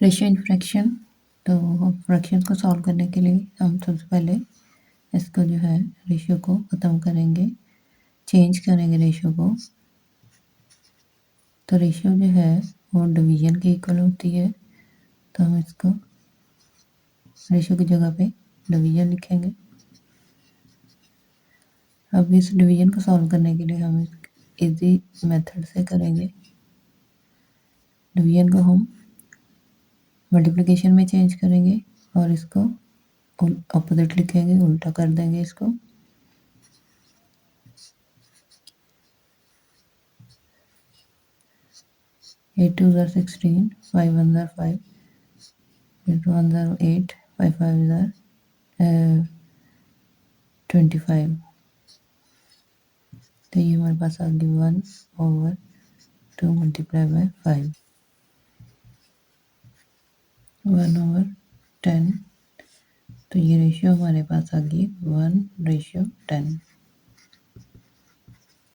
Ratio in fraction. तो fraction को solve करने के लिए हम सबसे पहले इसको जो है रेशियो को ख़त्म करेंगे, चेंज करेंगे रेशियो को। तो रेशियो जो है वो डिवीजन के इक्वल होती है, तो हम इसको रेशियो की जगह पे डिवीजन लिखेंगे। अब इस डिवीजन को सॉल्व करने के लिए हम इजी मेथड से करेंगे। डिवीजन को हम मल्टीप्लिकेशन में चेंज करेंगे और इसको अपोजिट लिखेंगे, उल्टा कर देंगे इसको। 8 2 are 16, 5 1 are 5, 8 1 are 8, 5 5 are 25। तो ये हमारे पास आ गई 1/2 मल्टीप्लाई बाय 5, 1/10। तो ये रेशियो हमारे पास आ गई 1:10।